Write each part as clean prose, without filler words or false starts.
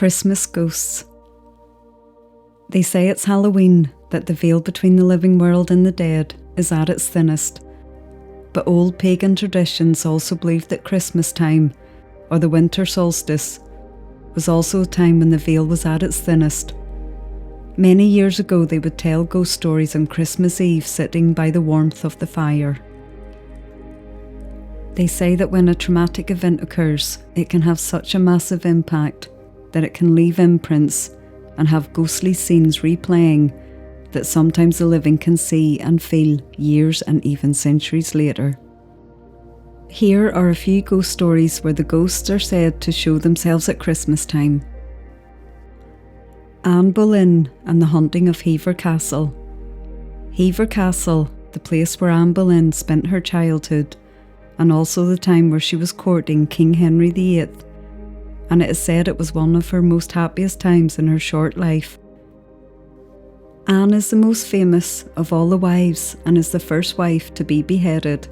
Christmas ghosts. They say it's Halloween that the veil between the living world and the dead is at its thinnest. But old pagan traditions also believe that Christmas time, or the winter solstice, was also a time when the veil was at its thinnest. Many years ago they would tell ghost stories on Christmas Eve sitting by the warmth of the fire. They say that when a traumatic event occurs, it can have such a massive impact that it can leave imprints and have ghostly scenes replaying that sometimes the living can see and feel years and even centuries later. Here are a few ghost stories where the ghosts are said to show themselves at Christmas time. Anne Boleyn and the haunting of Hever Castle. Hever Castle, the place where Anne Boleyn spent her childhood, and also the time where she was courting King Henry VIII, and it is said it was one of her most happiest times in her short life. Anne is the most famous of all the wives and is the first wife to be beheaded.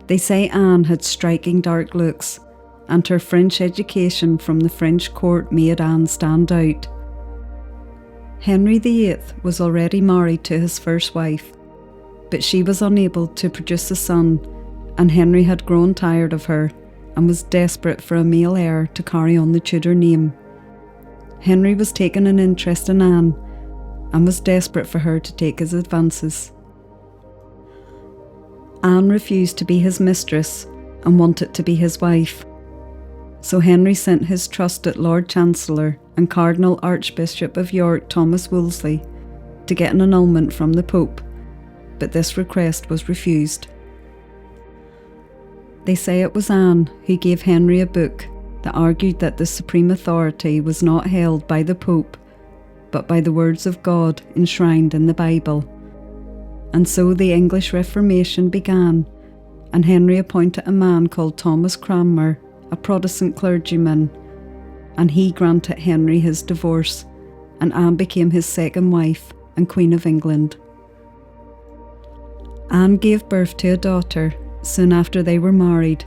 They say Anne had striking dark looks, and her French education from the French court made Anne stand out. Henry VIII was already married to his first wife, but she was unable to produce a son, and Henry had grown tired of her and was desperate for a male heir to carry on the Tudor name. Henry was taking an interest in Anne and was desperate for her to take his advances. Anne refused to be his mistress and wanted to be his wife. So Henry sent his trusted Lord Chancellor and Cardinal Archbishop of York Thomas Wolsey to get an annulment from the Pope, but this request was refused. They say it was Anne who gave Henry a book that argued that the supreme authority was not held by the Pope, but by the words of God enshrined in the Bible. And so the English Reformation began, and Henry appointed a man called Thomas Cranmer, a Protestant clergyman, and he granted Henry his divorce, and Anne became his second wife and Queen of England. Anne gave birth to a daughter soon after they were married,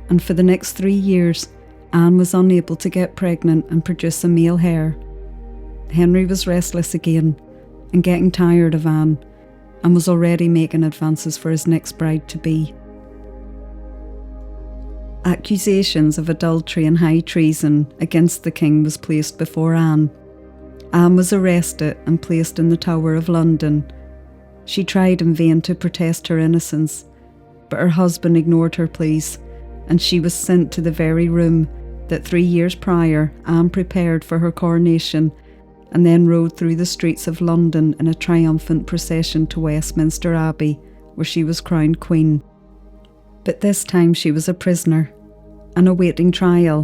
and for the next 3 years, Anne was unable to get pregnant and produce a male heir. Henry was restless again and getting tired of Anne, and was already making advances for his next bride-to-be. Accusations of adultery and high treason against the king was placed before Anne. Anne was arrested and placed in the Tower of London. She tried in vain to protest her innocence, but her husband ignored her pleas, and she was sent to the very room that 3 years prior Anne prepared for her coronation, and then rode through the streets of London in a triumphant procession to Westminster Abbey, where she was crowned queen. But this time she was a prisoner and awaiting trial.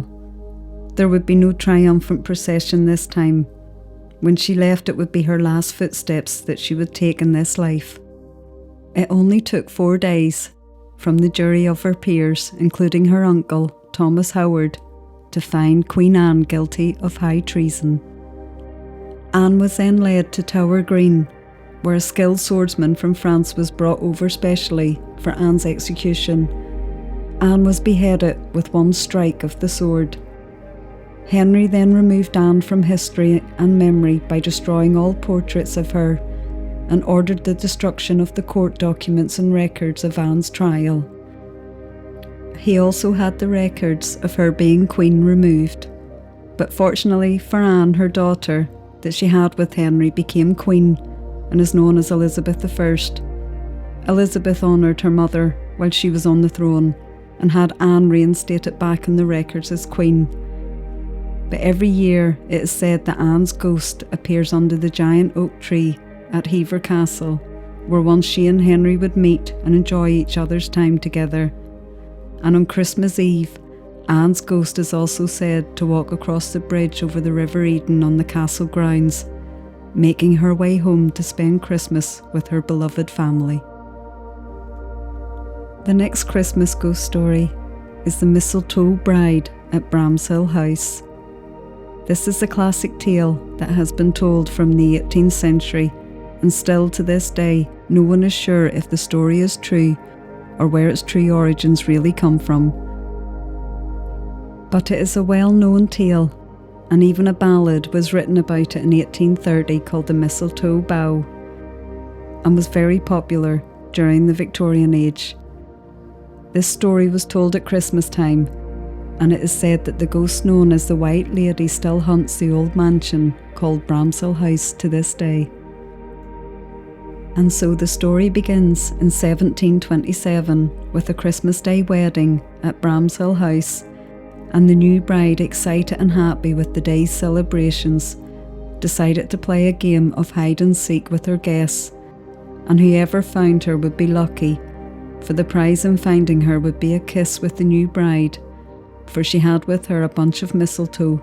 There would be no triumphant procession this time. When she left, it would be her last footsteps that she would take in this life. It only took 4 days from the jury of her peers, including her uncle, Thomas Howard, to find Queen Anne guilty of high treason. Anne was then led to Tower Green, where a skilled swordsman from France was brought over specially for Anne's execution. Anne was beheaded with one strike of the sword. Henry then removed Anne from history and memory by destroying all portraits of her, and ordered the destruction of the court documents and records of Anne's trial. He also had the records of her being queen removed, but fortunately for Anne, her daughter, that she had with Henry, became queen and is known as Elizabeth I. Elizabeth honoured her mother while she was on the throne and had Anne reinstated back in the records as queen. But every year it is said that Anne's ghost appears under the giant oak tree at Hever Castle, where once she and Henry would meet and enjoy each other's time together. And on Christmas Eve, Anne's ghost is also said to walk across the bridge over the River Eden on the castle grounds, making her way home to spend Christmas with her beloved family. The next Christmas ghost story is the Mistletoe Bride at Bramshill House. This is a classic tale that has been told from the 18th century, and still to this day no one is sure if the story is true or where its true origins really come from. But it is a well-known tale, and even a ballad was written about it in 1830 called The Mistletoe Bough, and was very popular during the Victorian age. This story was told at Christmas time, and it is said that the ghost known as the White Lady still haunts the old mansion called Bramshill House to this day. And so the story begins in 1727 with a Christmas Day wedding at Bramshill House, and the new bride, excited and happy with the day's celebrations, decided to play a game of hide and seek with her guests, and whoever found her would be lucky, for the prize in finding her would be a kiss with the new bride, for she had with her a bunch of mistletoe,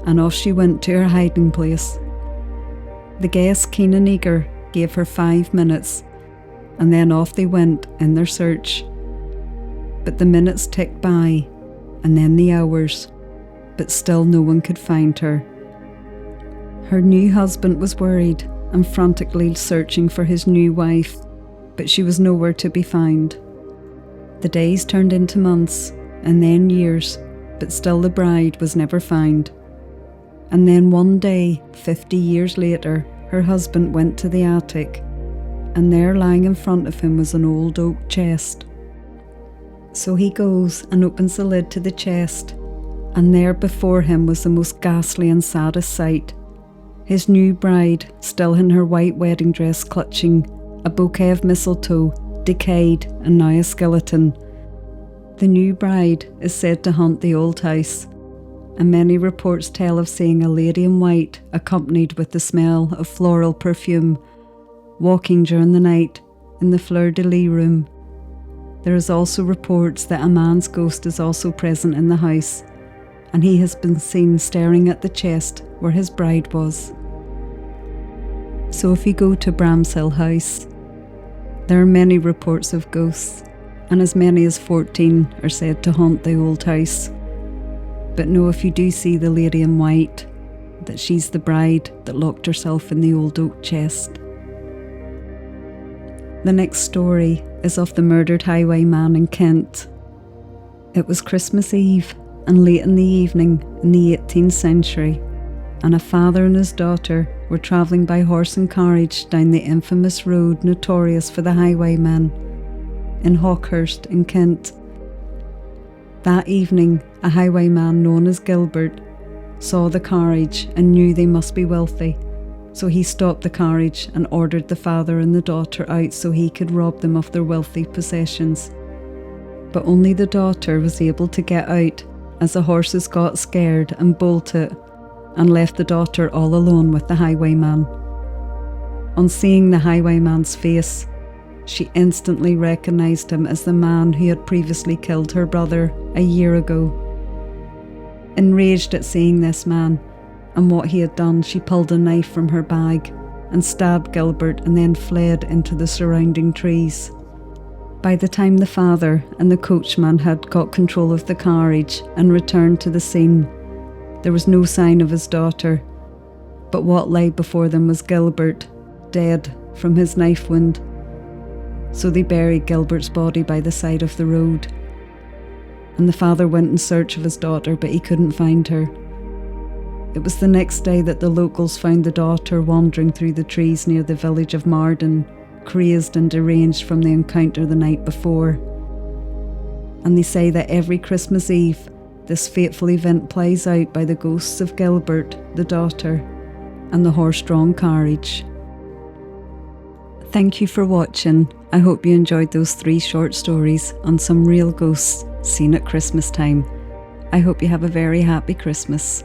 and off she went to her hiding place. The guests, keen and eager, gave her 5 minutes, and then off they went in their search. But the minutes ticked by, and then the hours, but still no one could find her. Her new husband was worried and frantically searching for his new wife, but she was nowhere to be found. The days turned into months, and then years, but still the bride was never found. And then one day, 50 years later, her husband went to the attic, and there lying in front of him was an old oak chest. So he goes and opens the lid to the chest, and there before him was the most ghastly and saddest sight. His new bride, still in her white wedding dress, clutching a bouquet of mistletoe, decayed and now a skeleton. The new bride is said to haunt the old house, and many reports tell of seeing a lady in white accompanied with the smell of floral perfume, walking during the night in the fleur-de-lis room. There is also reports that a man's ghost is also present in the house, and he has been seen staring at the chest where his bride was. So if you go to Bramshill House, there are many reports of ghosts, and as many as 14 are said to haunt the old house. But know if you do see the lady in white, that she's the bride that locked herself in the old oak chest. The next story is of the murdered highwayman in Kent. It was Christmas Eve and late in the evening in the 18th century, and a father and his daughter were travelling by horse and carriage down the infamous road notorious for the highwaymen in Hawkhurst in Kent. That evening, a highwayman known as Gilbert saw the carriage and knew they must be wealthy, so he stopped the carriage and ordered the father and the daughter out so he could rob them of their wealthy possessions. But only the daughter was able to get out, as the horses got scared and bolted, and left the daughter all alone with the highwayman. On seeing the highwayman's face, she instantly recognised him as the man who had previously killed her brother a year ago. Enraged at seeing this man and what he had done, she pulled a knife from her bag and stabbed Gilbert and then fled into the surrounding trees. By the time the father and the coachman had got control of the carriage and returned to the scene, there was no sign of his daughter, but what lay before them was Gilbert, dead from his knife wound. So they buried Gilbert's body by the side of the road, and the father went in search of his daughter, but he couldn't find her. It was the next day that the locals found the daughter wandering through the trees near the village of Marden, crazed and deranged from the encounter the night before. And they say that every Christmas Eve, this fateful event plays out by the ghosts of Gilbert, the daughter, and the horse-drawn carriage. Thank you for watching. I hope you enjoyed those 3 short stories on some real ghosts seen at Christmas time. I hope you have a very happy Christmas.